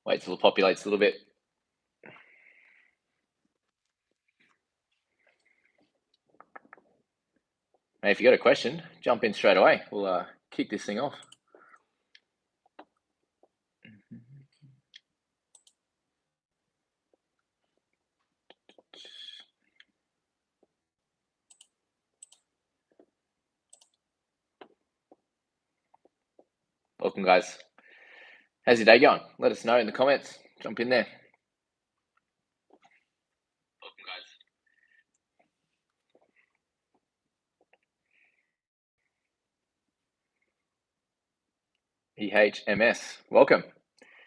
Wait till it populates a little bit. Hey, if you got a question, jump in straight away. We'll kick this thing off. Welcome, guys. How's your day going? Let us know in the comments. Jump in there. Welcome, guys. EHMS. Welcome.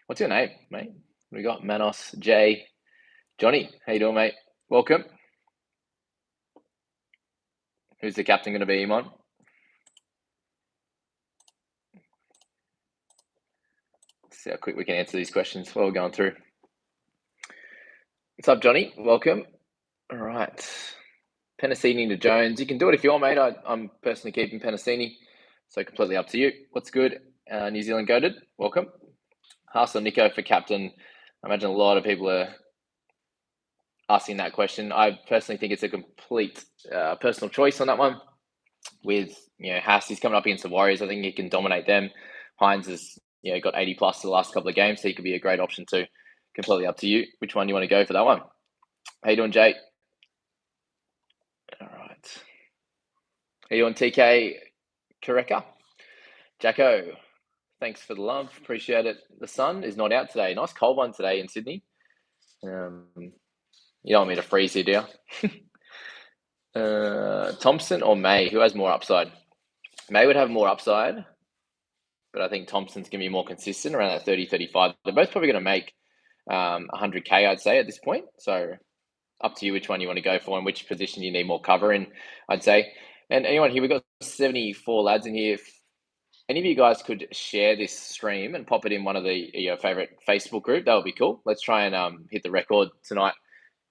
What's your name, mate? We got Manos, Jay, Johnny. How you doing, mate? Welcome. Who's the captain going to be, Iman? Let's see how quick we can answer these questions while we're going through. What's up, Johnny? Welcome. All right. Penasini to Jones. You can do it if you want, mate. I'm personally keeping Penasini, so completely up to you. What's good? New Zealand goated. Welcome. Haas or Nico for captain. I imagine a lot of people are asking that question. I personally think it's a complete personal choice on that one. With Haas, he's coming up against the Warriors. I think he can dominate them. Hines has got 80 plus the last couple of games, so he could be a great option too. Completely up to you. Which one do you want to go for that one? How you doing, Jay? All right. How you doing, TK Kareka? Jacko, thanks for the love. Appreciate it. The sun is not out today. Nice cold one today in Sydney. You don't want me to freeze here, do you? Thompson or May? Who has more upside? May would have more upside, but I think Thompson's going to be more consistent around that 30, 35. They're both probably going to make 100K, I'd say, at this point. So up to you which one you want to go for and which position you need more cover in, I'd say. And anyone here, we've got 74 lads in here. If any of you guys could share this stream and pop it in one of your favorite Facebook group, that would be cool. Let's try and hit the record tonight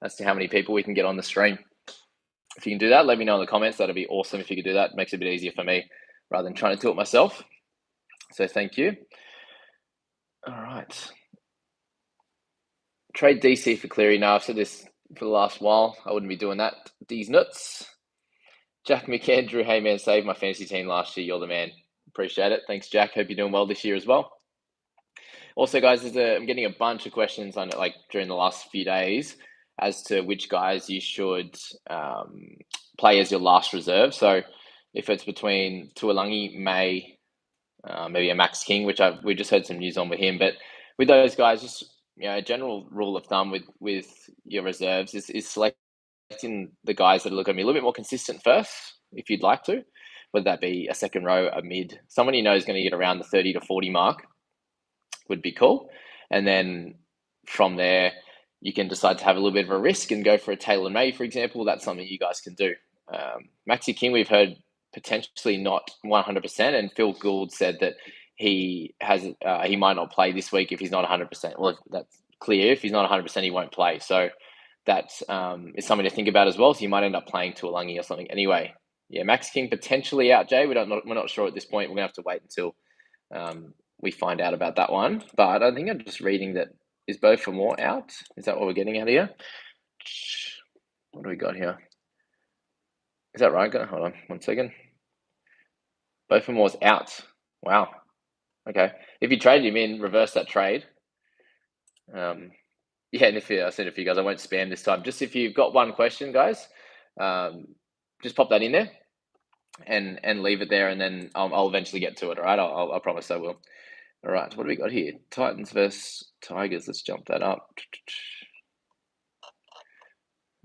as to how many people we can get on the stream. If you can do that, let me know in the comments. That'd be awesome if you could do that. It makes it a bit easier for me rather than trying to do it myself. So thank you. All right. Trade DC for Cleary. Now, I've said this for the last while. I wouldn't be doing that. D's nuts. Jack McAndrew, hey man, saved my fantasy team last year. You're the man. Appreciate it. Thanks, Jack. Hope you're doing well this year as well. Also, guys, I'm getting a bunch of questions on it, during the last few days, as to which guys you should play as your last reserve. So, if it's between Tuolangi, May, maybe a Max King, which we just heard some news on with him, but with those guys, just a general rule of thumb with your reserves is selecting the guys that are going to be a little bit more consistent first, if you'd like to, whether that be a second row, a mid, someone you know is going to get around the 30 to 40 mark would be cool. And then from there, you can decide to have a little bit of a risk and go for a Taylor May, for example. That's something you guys can do. Maxi King, we've heard potentially not 100%, and Phil Gould said that he might not play this week if he's not 100%. Well, that's clear. If he's not 100%, he won't play. So that is something to think about as well. So you might end up playing Tuolangi or something. Anyway, yeah, Max King potentially out, Jay. We're not sure at this point. We're gonna have to wait until we find out about that one. But I think I'm just reading that is Beau Fermor out. Is that what we're getting at here? What do we got here? Is that right? Hold on 1 second. Beau Fermor's out. Wow. Okay. If you traded him in, reverse that trade. Yeah, and I said if you guys, I won't spam this time. Just if you've got one question, guys, just pop that in there and leave it there, and then I'll eventually get to it. All right, I promise I will. All right, what do we got here? Titans versus Tigers. Let's jump that up.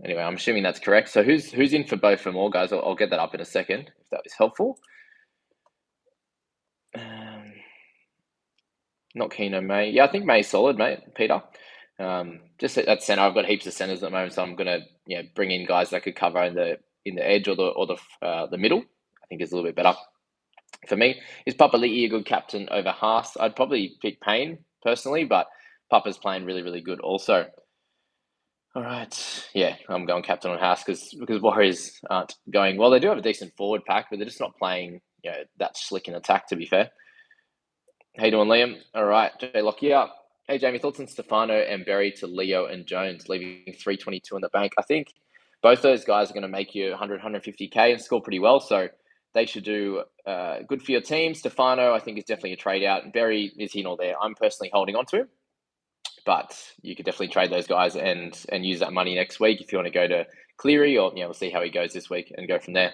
Anyway, I'm assuming that's correct. So who's in for Beau Fermor, guys? I'll get that up in a second if that was helpful. Not keen on May. Yeah, I think May's solid, mate. Peter. Just at centre, I've got heaps of centres at the moment, so I'm gonna bring in guys that could cover in the edge or the middle. I think is a little bit better for me. Is Papali'i a good captain over Haas? I'd probably pick Payne personally, but Papa's playing really, really good also. All right, yeah, I'm going captain on Haas because Warriors aren't going well. They do have a decent forward pack, but they're just not playing that slick in attack. To be fair. How you doing, Liam? All right, Jay Lockyer. Hey, Jamie, thoughts on Stefano and Berry to Leo and Jones, leaving 322 in the bank? I think both those guys are going to make you 100, 150K and score pretty well. So they should do good for your team. Stefano, I think, is definitely a trade out. Berry is here nor there. I'm personally holding on to him, but you could definitely trade those guys and use that money next week if you want to go to Cleary, or we'll see how he goes this week and go from there.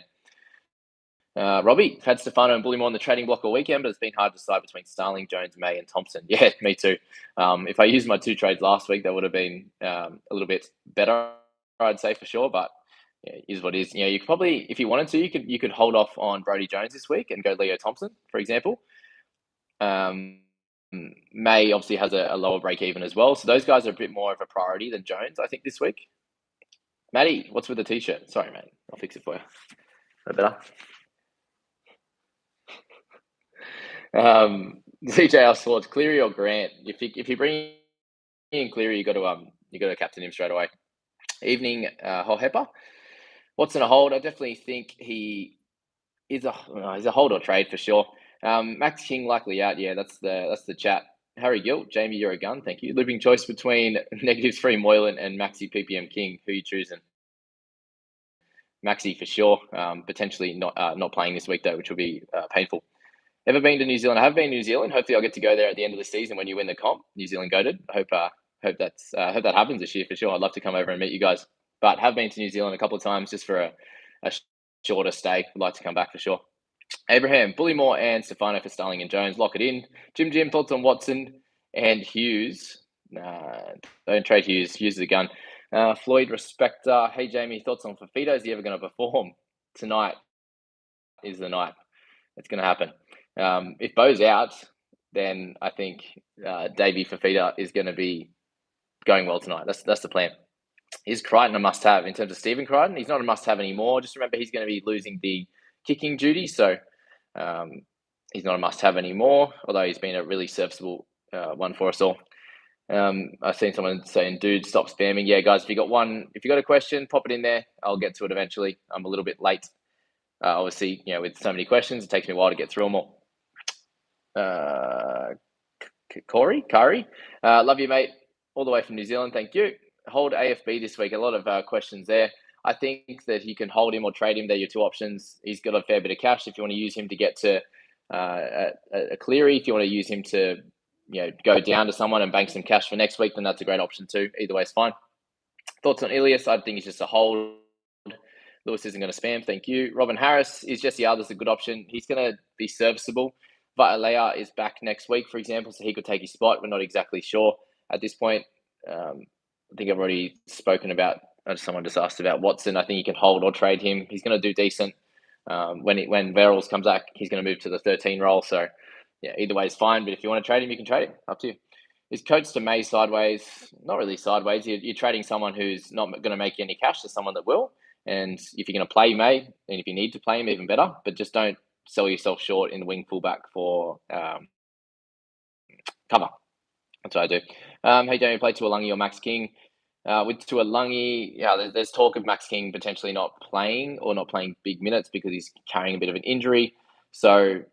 Robbie, had Stefano and Bullymore on the trading block all weekend, but it's been hard to decide between Starling, Jones, May, and Thompson. Yeah, me too. If I used my 2 trades last week, that would have been a little bit better, I'd say for sure. But yeah, is what is. You could probably, if you wanted to, you could hold off on Brodie Jones this week and go Leo Thompson, for example. May obviously has a lower break even as well, so those guys are a bit more of a priority than Jones, I think, this week. Matty, what's with the t-shirt? Sorry, mate, I'll fix it for you. Is that better? CJ Sports, Cleary or Grant? If you bring in Cleary, you got to captain him straight away. Evening, Hohepa. What's in a hold? I definitely think he is he's a hold or trade for sure. Max King likely out. Yeah, that's the chat. Harry Gilt, Jamie, you're a gun. Thank you. Living choice between -3 Moylan and Maxi PPM King. Who you choosing? Maxi for sure. Potentially not playing this week though, which will be painful. Ever been to New Zealand? I have been to New Zealand. Hopefully, I'll get to go there at the end of the season when you win the comp. New Zealand goated. I hope that happens this year for sure. I'd love to come over and meet you guys. But have been to New Zealand a couple of times just for a shorter stay. I'd like to come back for sure. Abraham, Bullymore, and Stefano for Starling and Jones. Lock it in. Jim, thoughts on Watson and Hughes? Don't trade Hughes. Hughes is a gun. Floyd, Respecter. Hey, Jamie, thoughts on Fafita? Is he ever going to perform? Tonight is the night. It's going to happen. If Bo's out, then I think Davey Fafita is going to be going well tonight. That's the plan. Is Crichton a must-have in terms of Stephen Crichton? He's not a must-have anymore. Just remember, he's going to be losing the kicking duty, so he's not a must-have anymore. Although he's been a really serviceable one for us all. I've seen someone saying, "Dude, stop spamming." Yeah, guys, if you got a question, pop it in there. I'll get to it eventually. I'm a little bit late. Obviously, with so many questions, it takes me a while to get through them all. Kari, love you, mate. All the way from New Zealand. Thank you. Hold AFB this week. A lot of questions there. I think that you can hold him or trade him. They're your two options. He's got a fair bit of cash. If you want to use him to get to a Cleary, if you want to use him to go down to someone and bank some cash for next week, then that's a great option too. Either way is fine. Thoughts on Ilias? I think he's just a hold. Lewis isn't going to spam. Thank you. Robin Harris is Jesse Arthur's a good option. He's going to be serviceable. Vitalea is back next week, for example, so he could take his spot. We're not exactly sure at this point. I think I've already spoken about. Someone just asked about Watson. I think you can hold or trade him. He's going to do decent. When Verrills comes back, he's going to move to the 13 role. So, yeah, either way is fine. But if you want to trade him, you can trade him. Up to you. Is Coates to May sideways? Not really sideways. You're trading someone who's not going to make you any cash to someone that will. And if you're going to play May, and if you need to play him, even better. But just don't sell yourself short in the wing fullback for cover. That's what I do. Hey, Jamie, play Tuolangi or Max King? With Tuolangi, there's talk of Max King potentially not playing or not playing big minutes because he's carrying a bit of an injury. So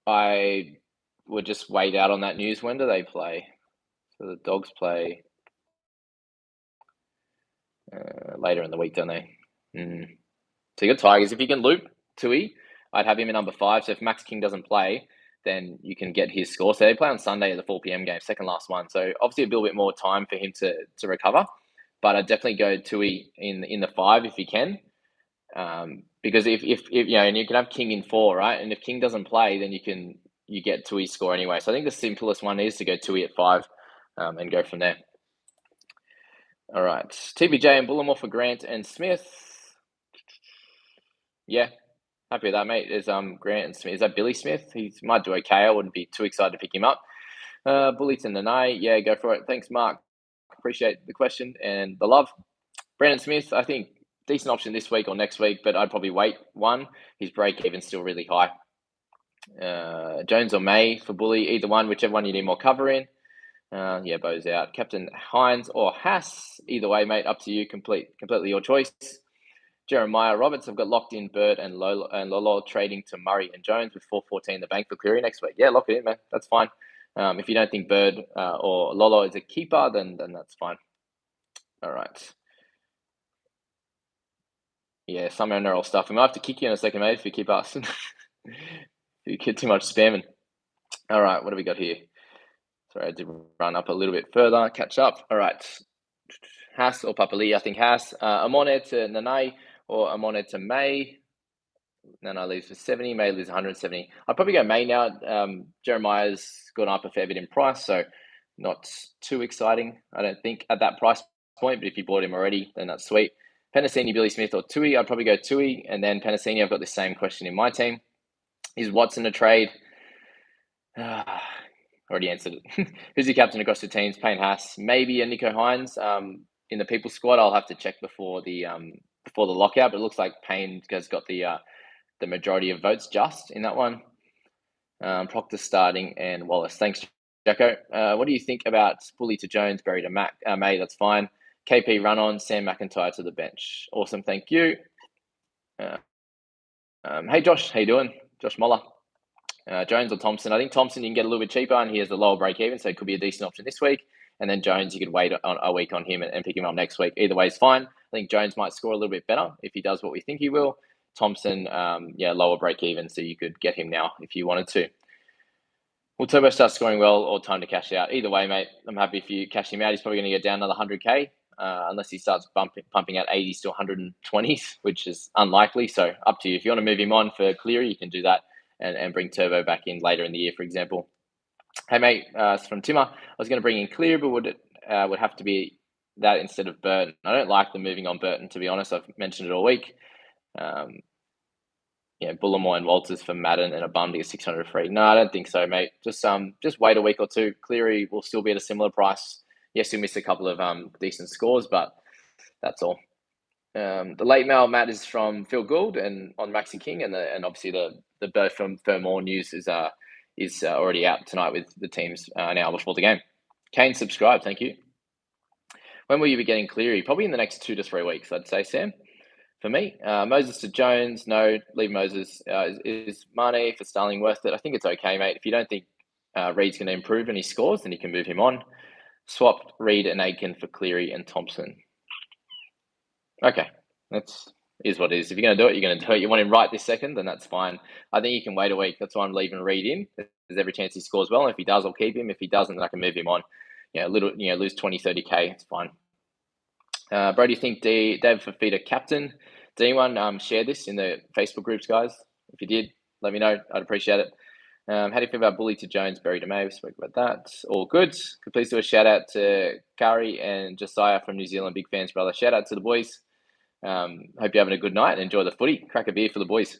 I would just wait out on that news. When do they play? So the Dogs play later in the week, don't they? So you got Tigers. If you can loop Tui, I'd have him in number 5. So if Max King doesn't play, then you can get his score. So they play on Sunday at the 4 p.m. game, second last one. So obviously a little bit more time for him to recover. But I'd definitely go Tui in the 5 if you can. Because if and you can have King in 4, right? And if King doesn't play, then you get Tui's score anyway. So I think the simplest one is to go Tui at 5 and go from there. All right. TBJ and Bullimore for Grant and Smith. Yeah, happy with that, mate. There's Grant and Smith. Is that Billy Smith? He might do okay. I wouldn't be too excited to pick him up. Bullyton and I, yeah, go for it. Thanks, Mark. Appreciate the question and the love. Brandon Smith, I think decent option this week or next week, but I'd probably wait one. His break even's still really high. Jones or May for Bully, either one, whichever one you need more cover in. Bo's out. Captain Hines or Haas, either way, mate. Up to you. Completely your choice. Jeremiah Roberts, I've got locked in Burt and Lolo trading to Murray and Jones with 414 in the bank for Cleary next week. Yeah, lock it in, man. That's fine. If you don't think Bird or Lolo is a keeper, then that's fine. All right. Yeah, some neural stuff. We might have to kick you in a second, mate, if you keep asking. If you get too much spamming. All right, what do we got here? Sorry, I did run up a little bit further, catch up. All right. Haas or Papali, I think Haas. Amone to Nanai or Amone to May. Nanai leaves for 70, May leaves 170. I'd probably go May now. Jeremiah's gone up a fair bit in price, so not too exciting, I don't think, at that price point. But if you bought him already, then that's sweet. Penasini, Billy Smith, or Tui, I'd probably go Tui. And then Penasini, I've got the same question in my team. Is Watson a trade? Already answered it. Who's your captain across the teams? Payne Haas, maybe a Nico Hines. In the people squad, I'll have to check before the lockout. But it looks like Payne has got the majority of votes just in that one. Proctor starting and Wallace. Thanks, Jacko. What do you think about Bully to Jones, Berry to May? That's fine. KP run on, Sam McIntyre to the bench. Awesome, thank you. Hey Josh, how you doing? Josh Moller. Jones or Thompson? I think Thompson you can get a little bit cheaper, and he has the lower break even, so it could be a decent option this week. And then Jones, you could wait on a week on him and pick him up next week. Either way is fine. I think Jones might score a little bit better if he does what we think he will. Thompson, lower break even, so you could get him now if you wanted to. Will Turbo start scoring well or time to cash out? Either way, mate, I'm happy if you cash him out. He's probably going to get down another 100K unless he starts pumping out 80s to 120s, which is unlikely. So up to you. If you want to move him on for Cleary, you can do that and bring Turbo back in later in the year, for example. Hey, mate, it's from Timmer. I was going to bring in Cleary, but would have to be that instead of Burton. I don't like the moving on Burton, to be honest. I've mentioned it all week. Bullimore and Walters for Madden and a bum to get 600 free. No, I don't think so, mate. Just wait a week or two. Cleary will still be at a similar price. Yes, he'll miss a couple of decent scores, but that's all. The late mail, Matt, is from Phil Gould and on Maxi King, and obviously the Bert from Fermor news is already out tonight with the teams an hour before the game. Kane, subscribe, thank you. When will you be getting Cleary? Probably in the next 2 to 3 weeks, I'd say, Sam. For me, Moses to Jones, no, leave Moses. Is Mane for Starling worth it? I think it's okay, mate. If you don't think Reed's going to improve and he scores, then you can move him on. Swapped Reed and Aitken for Cleary and Thompson. Okay, is what it is. If you're going to do it, you're going to do it. You want him right this second, then that's fine. I think you can wait a week. That's why I'm leaving Reed in. There's every chance he scores well. And if he does, I'll keep him. If he doesn't, then I can move him on. Lose 20, 30K. It's fine. Bro, do you think Dave Fafita captain? Did anyone share this in the Facebook groups, guys? If you did, let me know. I'd appreciate it. How do you feel about Bully to Jones, Berry to May? We spoke about that. All good. Could please do a shout out to Kari and Josiah from New Zealand. Big fans, brother. Shout out to the boys. Hope you're having a good night and enjoy the footy. Crack a beer for the boys.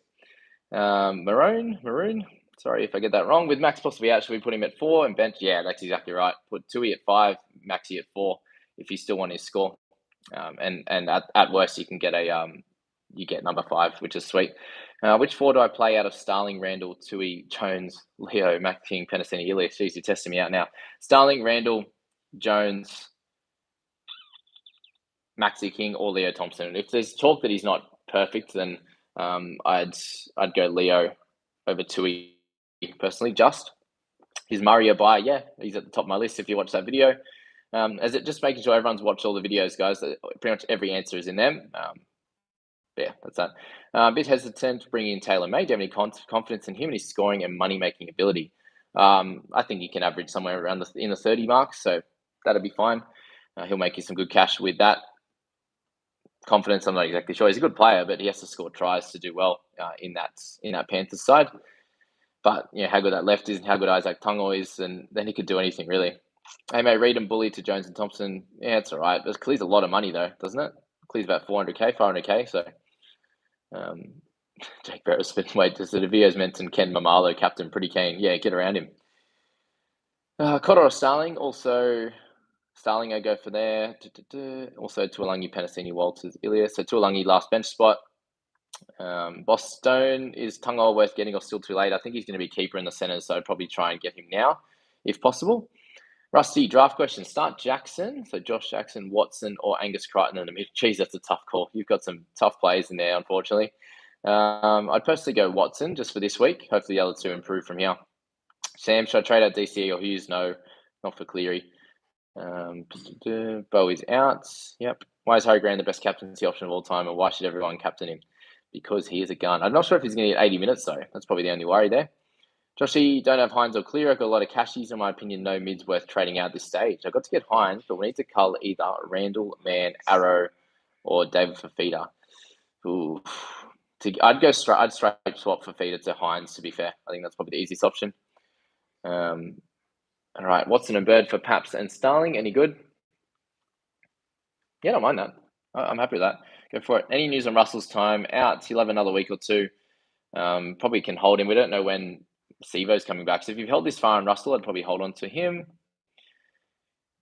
Maroon. Sorry if I get that wrong. With Max possibly out, should we put him at 4 and bench? Yeah, that's exactly right. Put Tui at 5, Maxi at 4 if you still want his score. And at worst, you can get you get number 5, which is sweet. Which 4 do I play out of Starling, Randall, Tui, Jones, Leo, Mac King, Penasini, Ilias? Jeez, you're testing me out now. Starling, Randall, Jones, Maxi King, or Leo Thompson. If there's talk that he's not perfect, then I'd go Leo over Tui personally. Just is Murray a buy? Yeah, he's at the top of my list. If you watch that video, as it just making sure everyone's watched all the videos, guys. Pretty much every answer is in them. Yeah, that's that. A bit hesitant to bring in Taylor May. Do you have any confidence in him and his scoring and money-making ability? I think he can average somewhere around in the 30 marks, so that'll be fine. He'll make you some good cash with that. Confidence, I'm not exactly sure. He's a good player, but he has to score tries to do well in that Panthers side. But how good that left is and how good Isaac Tungo is, and then he could do anything really. Hey, mate, Reed and Bully to Jones and Thompson. Yeah, it's all right. It clears a lot of money though, doesn't it? Clears about 400K, 500K. So, Jake Barrett's been wait. So the video's mentioned Ken Mamalo, captain, pretty keen. Yeah, get around him. Cotter or Starling, also Starling, I go for there. Also Tuolangi, Penasini, Walters, Ilias. So Tuolangi last bench spot. Boss Stone, is Tungo worth getting or still too late? I think he's going to be keeper in the centre, so I'd probably try and get him now if possible. Rusty, draft question. Start Jackson, so Josh Jackson, Watson, or Angus Crichton in the mid. Geez, that's a tough call. You've got some tough players in there, unfortunately. I'd personally go Watson just for this week. Hopefully the other two improve from here. Sam, should I trade out DCE or Hughes? No, not for Cleary. Bo is out. Yep. Why is Harry Grant the best captaincy option of all time, and why should everyone captain him? Because he is a gun. I'm not sure if he's going to get 80 minutes, though. That's probably the only worry there. Joshy, don't have Hines or Clear. I've got a lot of cashies. In my opinion, no mids worth trading out this stage. I've got to get Hines, but we need to cull either Randall, Man, Arrow, or David Fafita. Ooh. I'd straight swap Fafita to Hines, to be fair. I think that's probably the easiest option. All right, Watson and Bird for Paps and Starling. Any good? Yeah, I don't mind that. I'm happy with that. Go for it. Any news on Russell's time out? He'll have another week or two. Probably can hold him. We don't know when Sivo's coming back. So if you've held this far on Russell, I'd probably hold on to him.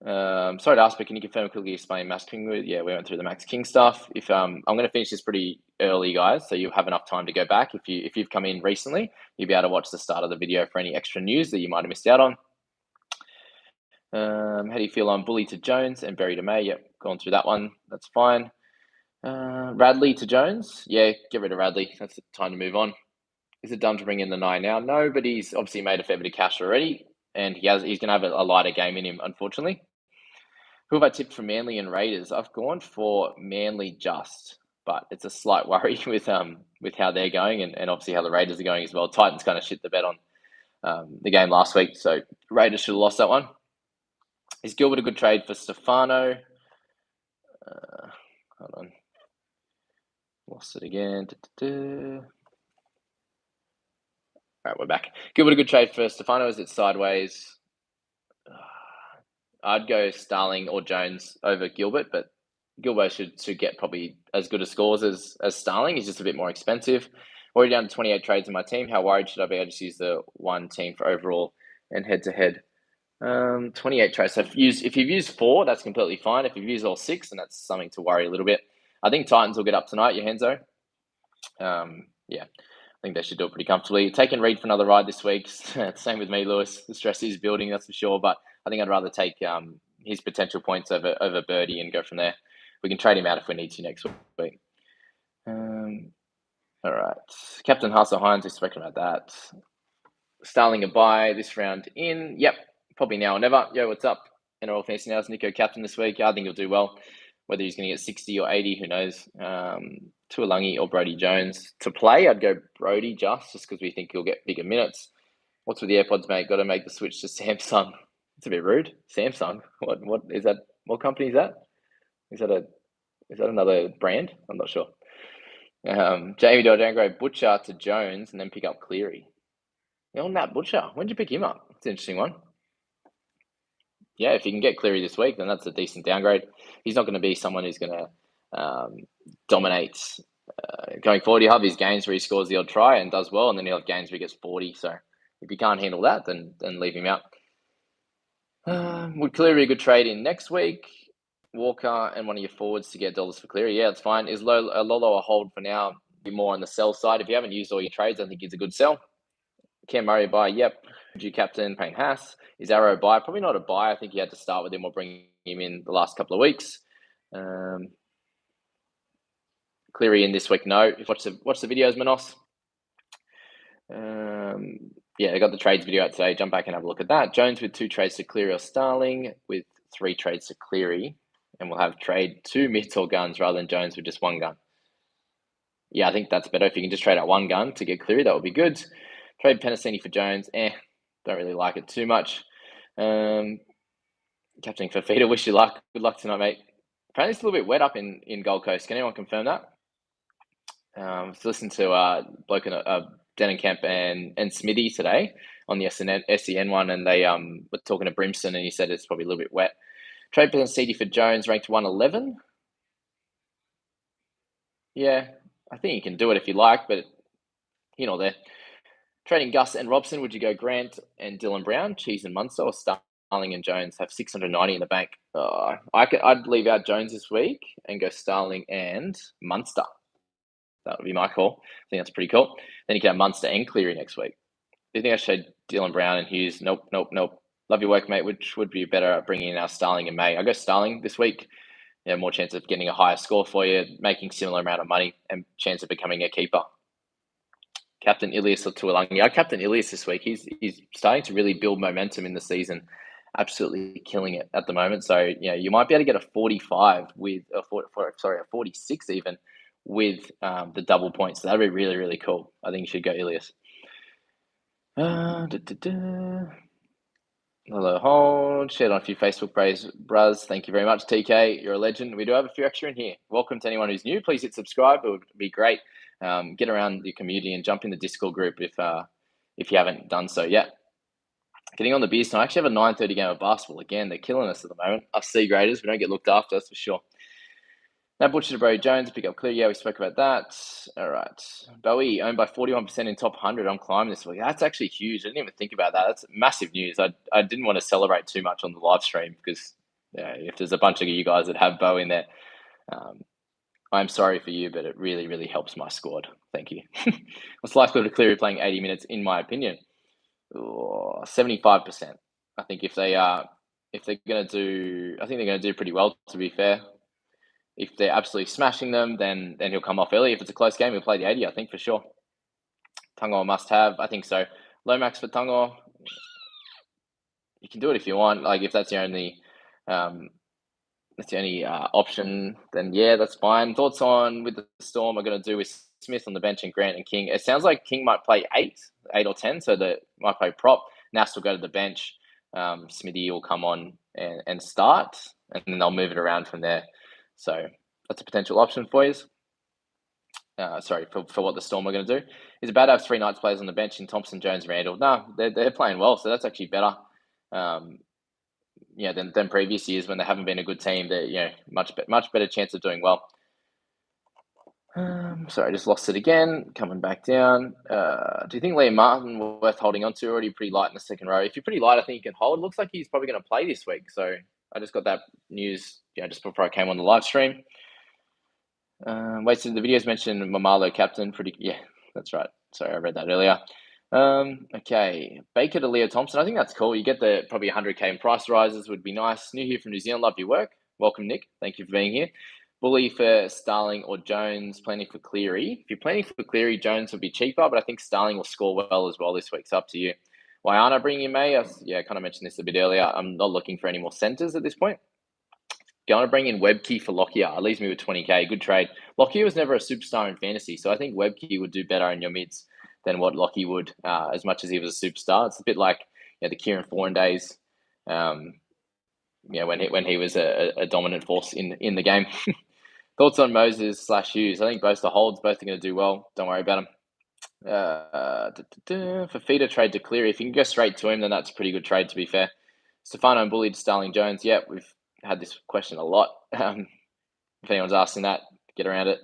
Sorry to ask, but can you confirm quickly explain Max King? Yeah, we went through the Max King stuff. If I'm going to finish this pretty early, guys, so you'll have enough time to go back. If you've come in recently, you'll be able to watch the start of the video for any extra news that you might have missed out on. How do you feel on Bully to Jones and Berry to May? Yep, gone through that one. That's fine. Radley to Jones. Yeah, get rid of Radley. That's the time to move on. Is it done to bring in the 9 now? No, but he's obviously made a fair bit of cash already, and he's going to have a lighter game in him, unfortunately. Who have I tipped for Manly and Raiders? I've gone for Manly just, but it's a slight worry with how they're going and obviously how the Raiders are going as well. Titans kind of shit the bed on the game last week, so Raiders should have lost that one. Is Gilbert a good trade for Stefano? Hold on. Lost it again. All right, we're back. Gilbert a good trade for Stefano? Is it sideways? I'd go Starling or Jones over Gilbert, but Gilbert should get probably as good a scores as Starling. He's just a bit more expensive. Already down to 28 trades in my team. How worried should I be? I just use the one team for overall and head-to-head. 28 trades. So if you've used 4, that's completely fine. If you've used all 6, then that's something to worry a little bit. I think Titans will get up tonight, Johanzo. Yeah, I think they should do it pretty comfortably. Taking Reed for another ride this week. Same with me, Lewis. The stress is building, that's for sure. But I think I'd rather take his potential points over Birdie and go from there. We can trade him out if we need to next week. All right. Captain Hustle Hines, we spoken about that. Starling a buy this round in. Yep, probably now or never. Yo, what's up? NRL Fantasy Now's Nico captain this week. I think he'll do well. Whether he's going to get 60 or 80, who knows? Tuolangi or Brody Jones. To play, I'd go Brody just because we think he'll get bigger minutes. What's with the AirPods, mate? Got to make the switch to Samsung. It's a bit rude. Samsung? What is that? What company is that? Is that another brand? I'm not sure. Jamie, do I downgrade Butcher to Jones and then pick up Cleary? On that Butcher, when did you pick him up? It's an interesting one. Yeah, if you can get Cleary this week, then that's a decent downgrade. He's not going to be someone who's going to dominate going forward. He'll have his games where he scores the odd try and does well, and then he'll have games where he gets 40. So if you can't handle that, then leave him out. Would Cleary be a good trade in next week? Walker and one of your forwards to get dollars for Cleary. Yeah, it's fine. Is Lolo a hold for now? Be more on the sell side. If you haven't used all your trades, I think he's a good sell. Cam Murray buy, yep. G captain, Payne Haas. Is Arrow buy? Probably not a buy. I think you had to start with him or bring him in the last couple of weeks. Cleary in this week, no. Watch the videos, Manos. Yeah, I got the trades video out today. Jump back and have a look at that. Jones with 2 trades to Cleary or Starling with 3 trades to Cleary. And we'll have trade 2 mids or guns rather than Jones with just 1 gun. Yeah, I think that's better. If you can just trade out 1 gun to get Cleary, that would be good. Trade Penasini for Jones. Don't really like it too much. Captain Fafita, wish you luck. Good luck tonight, mate. Apparently it's a little bit wet up in Gold Coast. Can anyone confirm that? So listen to bloke in Denenkamp and Smithy today on the SEN one, and they were talking to Brimson, and he said it's probably a little bit wet. Trade Penasini for Jones, ranked 111. Yeah, I think you can do it if you like, but you're not there. Trading Gus and Robson, would you go Grant and Dylan Brown, Cheese and Munster, or Starling and Jones have 690 in the bank? I'd leave out Jones this week and go Starling and Munster. That would be my call. I think that's pretty cool. Then you can have Munster and Cleary next week. Do you think I should Dylan Brown and Hughes? Nope. Love your work, mate. Which would be better at bringing in our Starling and May? I go Starling this week. Yeah, more chance of getting a higher score for you, making similar amount of money, and chance of becoming a keeper. Captain Ilias or Tuolangi. I captain Ilias this week. He's starting to really build momentum in the season. Absolutely killing it at the moment. So you might be able to get a 45 with a 46 even with the double points. So that'd be really, really cool. I think you should go Ilias. Hello, hold. Shared on a few Facebook bros. Thank you very much, TK. You're a legend. We do have a few extra in here. Welcome to anyone who's new. Please hit subscribe. It would be great. Get around the community and jump in the Discord group if you haven't done so yet. Getting on the beers now. I actually have a 9:30 game of basketball. Again, they're killing us at the moment. Us C graders, we don't get looked after, that's for sure. Now, Butcher to Brody Jones, pick up clear. Yeah, we spoke about that. All right. Bowie, owned by 41% in top 100 on Climb this week. That's actually huge. I didn't even think about that. That's massive news. I didn't want to celebrate too much on the live stream because if there's a bunch of you guys that have Bowie in there, I'm sorry for you, but it really, really helps my squad. Thank you. What's likely to Cleary playing 80 minutes, in my opinion? 75%. I think if they're going to do, I think they're going to do pretty well, to be fair. If they're absolutely smashing them, then he'll come off early. If it's a close game, he'll play the 80, I think, for sure. Tungo must have. I think so. Low max for Tungo. You can do it if you want. Like, if that's your only option, then yeah, that's fine. Thoughts on with the Storm are going to do with Smith on the bench and Grant and King. It sounds like King might play 8 or 10, so that might play prop. Nas will go to the bench. Smithy will come on and start, and then they'll move it around from there. So that's a potential option for you. For what the Storm are going to do. Is it bad to have 3 Knights players on the bench in Thompson, Jones, Randall? No, they're playing well, so that's actually better. Than previous years when they haven't been a good team. They're much better chance of doing well. Sorry, I just lost it again. Coming back down. Do you think Liam Martin worth holding on to? Already pretty light in the second row. If you're pretty light, I think you can hold. Looks like he's probably going to play this week. So I just got that news just before I came on the live stream. Wait, so the videos mentioned Mamalo captain. Yeah, that's right. Sorry, I read that earlier. Okay, Baker to Leo Thompson. I think that's cool. You get the probably 100k in price rises would be nice. New here from New Zealand. Love your work. Welcome, Nick. Thank you for being here. Bully for Starling or Jones. Planning for Cleary. If you're planning for Cleary, Jones will be cheaper, but I think Starling will score well as well this week. It's up to you. Why aren't I bringing in May? I kind of mentioned this a bit earlier. I'm not looking for any more centres at this point. Going to bring in Webkey for Lockyer. It leaves me with 20k. Good trade. Lockyer was never a superstar in fantasy, so I think Webkey would do better in your mids than what Lockie would, as much as he was a superstar. It's a bit like the Kieran Foran days, when he was a dominant force in the game. Thoughts on Moses / Hughes? I think both the holds, both are going to do well. Don't worry about them. For feeder trade to Cleary, if you can go straight to him, then that's a pretty good trade, to be fair. Stefano and Bully to Starling Jones. Yeah, we've had this question a lot. If anyone's asking that, get around it.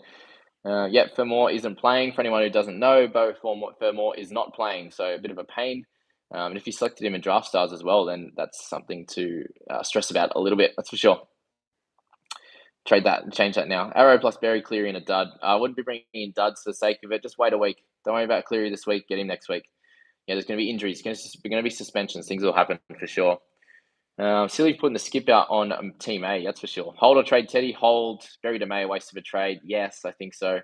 Fermor isn't playing. For anyone who doesn't know, Bo Fermor is not playing, so a bit of a pain. And if you selected him in draft stars as well, then that's something to stress about a little bit, that's for sure. Trade that and change that now. Arrow plus Berry, Cleary, and a dud. I wouldn't be bringing in duds for the sake of it. Just wait a week. Don't worry about Cleary this week. Get him next week. There's going to be injuries. There's going to be suspensions. Things will happen for sure. Silly putting the skip out on Team A, that's for sure. Hold or trade Teddy? Hold. Berry to May, a waste of a trade. Yes, I think so.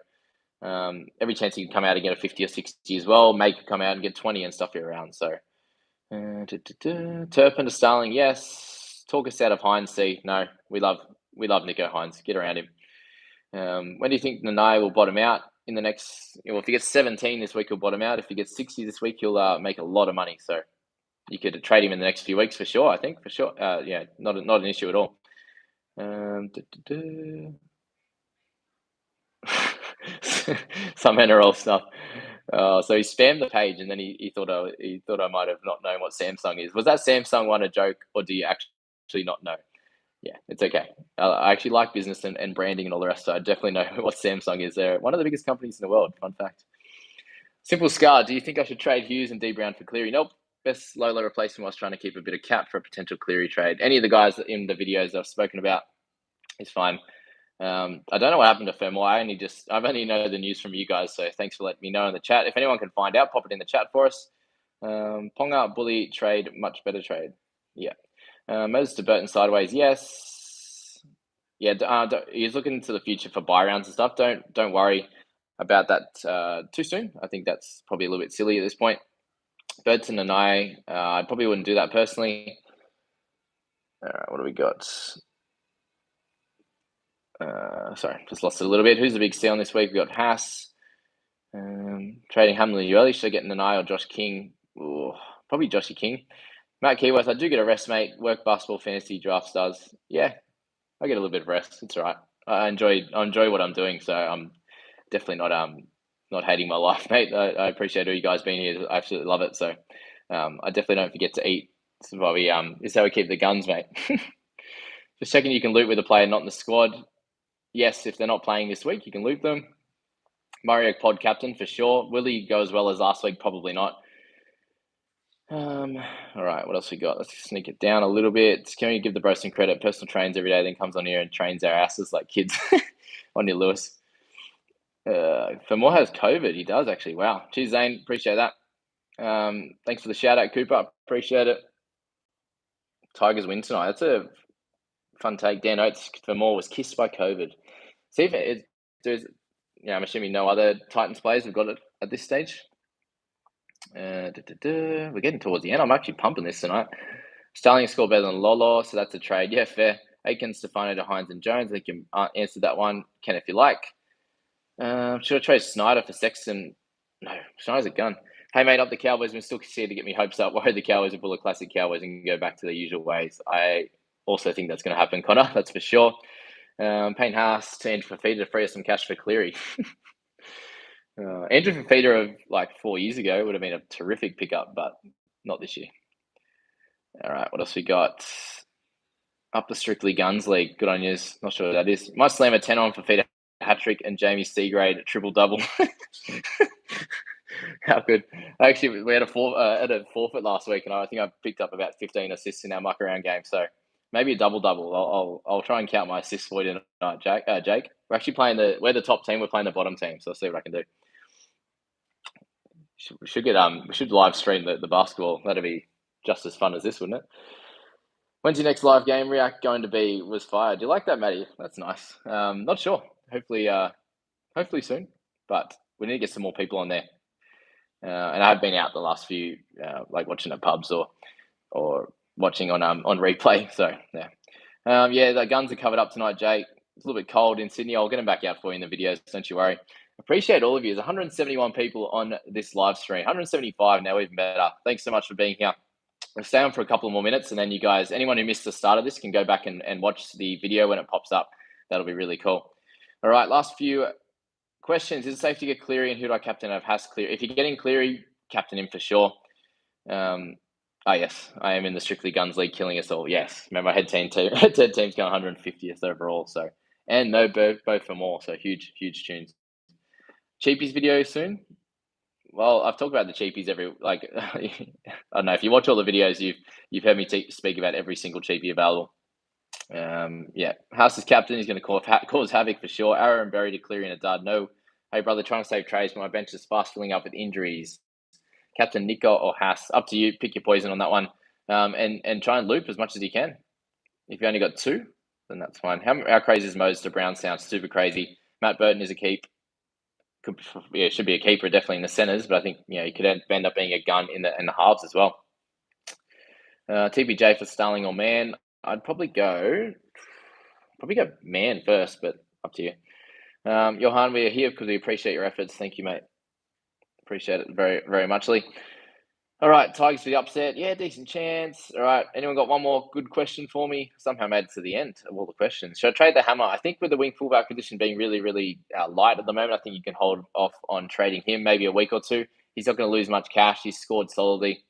Every chance he can come out and get a 50 or 60 as well. May could come out and get 20 and stuff you around. So, Turpin to Starling, yes. Talk us out of Hines. C. No, we love Nico Hines. Get around him. When do you think Nanai will bottom out in the next? If he gets 17 this week, he'll bottom out. If he gets 60 this week, he'll make a lot of money. So you could trade him in the next few weeks for sure. I think for sure. Not an issue at all. Some NRL stuff. So he spammed the page, and then he thought I might have not known what Samsung is. Was that Samsung one a joke, or do you actually not know? Yeah, it's okay. I actually like business and branding and all the rest, so I definitely know what Samsung is. They're one of the biggest companies in the world. Fun fact. Simple Scar. Do you think I should trade Hughes and D Brown for Cleary? Nope. Best low replacement was trying to keep a bit of cap for a potential Cleary trade. Any of the guys in the videos I've spoken about is fine. I don't know what happened to Fermor. I've only know the news from you guys, so thanks for letting me know in the chat. If anyone can find out, pop it in the chat for us. Ponga Bully trade, much better trade. Yeah. Moses to Burton sideways, yes. Yeah, he's looking into the future for buy rounds and stuff. Don't worry. about that too soon. I think that's probably a little bit silly at this point. Burton and I probably wouldn't do that personally. What do we got? Sorry, just lost it a little bit. Who's the big steal this week? We got Haas. Trading Hamlin early. Should I get an eye or Josh King? Ooh, probably Joshy King. Matt Keyworth, I do get a rest, mate. Work basketball, fantasy, draft stars. Yeah, I get a little bit of rest. It's all right. I enjoy what I'm doing, so I'm definitely not hating my life, mate. I appreciate all you guys being here. I absolutely love it. So I definitely don't forget to eat. This is why this is how we keep the guns, mate. Just checking you can loop with a player not in the squad. Yes, if they're not playing this week, you can loop them. Mario pod captain for sure. Will he go as well as last week? Probably not. All right, what else we got? Let's sneak it down a little bit. Can we give the bro some credit? Personal trains every day, then comes on here and trains our asses like kids. On your Lewis. Famore has COVID. He does actually. Wow. Cheers, Zane. Appreciate that. Thanks for the shout out, Cooper. Appreciate it. Tigers win tonight. That's a fun take. Dan Oates, Famore was kissed by COVID. See if there's, I'm assuming no other Titans players have got it at this stage. We're getting towards the end. I'm actually pumping this tonight. Starling scored better than Lolo, so that's a trade. Yeah, fair. Aiken, Stefano to Hines and Jones. I think you answered that one. Can if you like. Should I trade Snyder for Sexton? No, Snyder's a gun. Hey, mate, up the Cowboys. I'm still here to get me hopes up. Worried the Cowboys will pull a classic Cowboys and go back to their usual ways. I also think that's going to happen, Connor. That's for sure. Payne Haas to Andrew Fafita to free us some cash for Cleary. Andrew Fafita of like 4 years ago would have been a terrific pickup, but not this year. All right, what else we got? Up the Strictly Guns League. Good on you. Not sure what that is. Might slam a 10 on Fafita hat trick and Jamie Seagrade triple double. How good! Actually, we had a forfeit last week, and I think I picked up about 15 assists in our muck around game. So maybe a double. I'll try and count my assists for you tonight, Jake. We're actually playing we're the top team. We're playing the bottom team, so I'll see what I can do. We should live stream the basketball. That'd be just as fun as this, wouldn't it? When's your next live game react going to be? Was fired. Do you like that, Matty? That's nice. Not sure. Hopefully soon. But we need to get some more people on there. And I've been out the last few, like watching at pubs or watching on replay. So yeah, the guns are covered up tonight, Jake. It's a little bit cold in Sydney. I'll get them back out for you in the videos. Don't you worry. Appreciate all of you. There's 171 people on this live stream. 175 now, even better. Thanks so much for being here. We'll stay on for a couple of more minutes, and then you guys, anyone who missed the start of this, can go back and watch the video when it pops up. That'll be really cool. All right, last few questions. Is it safe to get Cleary, and who do I captain of Haas Cleary? If you're getting Cleary, captain him for sure. Yes, I am in the Strictly Guns League, killing us all. Yes, remember, head team's going 150th overall. So, and no both for more. So huge tunes. Cheapies video soon. Well, I've talked about the cheapies I don't know, if you watch all the videos, you've heard me speak about every single cheapie available. House is captain. He's going to cause havoc for sure. Arrow and Berry to Cleary in a dud. No, hey brother, trying to save trades, but my bench is fast filling up with injuries. Captain Nico or Haas, up to you. Pick your poison on that one, and try and loop as much as you can. If you only got 2, then that's fine. How crazy is Moses to Brown? Sounds super crazy. Matt Burton is a keep. Should be a keeper definitely in the centers, but I think he could end up being a gun in the halves as well. TPJ for Starling or Man. I'd probably go Man first, but up to you. Johan, we are here because we appreciate your efforts. Thank you, mate. Appreciate it very, very muchly. All right, Tigers for the upset. Yeah, decent chance. All right, anyone got one more good question for me? Somehow made it to the end of all the questions. Should I trade the hammer? I think with the wing fullback position being really, really light at the moment, I think you can hold off on trading him maybe a week or two. He's not going to lose much cash. He's scored solidly.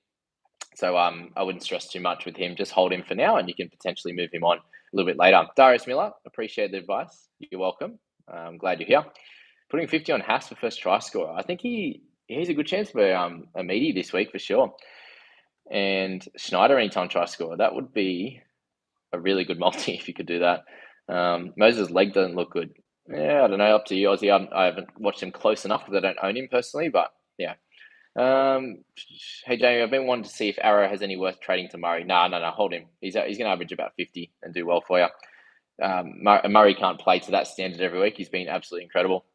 So I wouldn't stress too much with him. Just hold him for now, and you can potentially move him on a little bit later. Darius Miller, appreciate the advice. You're welcome. I'm glad you're here. Putting 50 on Haas for first try scorer. I think he's a good chance for a meaty this week for sure. And Schneider anytime try scorer. That would be a really good multi if you could do that. Moses' leg doesn't look good. Yeah, I don't know. Up to you, Aussie. I haven't watched him close enough because I don't own him personally, but yeah. Hey Jamie, I've been wanting to see if Arrow has any worth trading to Murray. No, hold him. He's going to average about 50 and do well for you. Murray can't play to that standard every week. He's been absolutely incredible.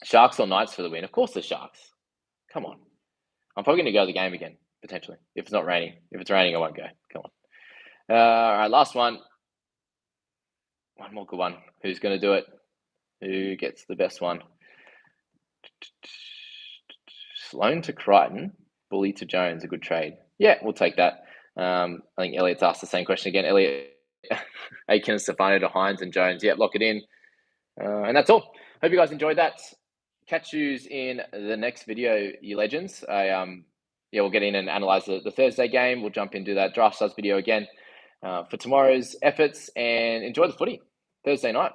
Sharks or Knights for the win? Of course the Sharks. Come on. I'm probably going to go to the game again, potentially, if it's not raining. If it's raining, I won't go. Come on. All right, last one. One more good one. Who's going to do it? Who gets the best one? Sloan to Crichton, Bully to Jones, a good trade. Yeah, we'll take that. I think Elliot's asked the same question again. Elliot, Aiken, Stefano to Hines and Jones. Yeah, lock it in. And that's all. Hope you guys enjoyed that. Catch yous in the next video, you legends. We'll get in and analyze the Thursday game. We'll jump into that draft stars video again for tomorrow's efforts, and enjoy the footy Thursday night.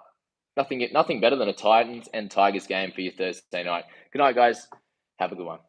Nothing better than a Titans and Tigers game for your Thursday night. Good night, guys. Have a good one.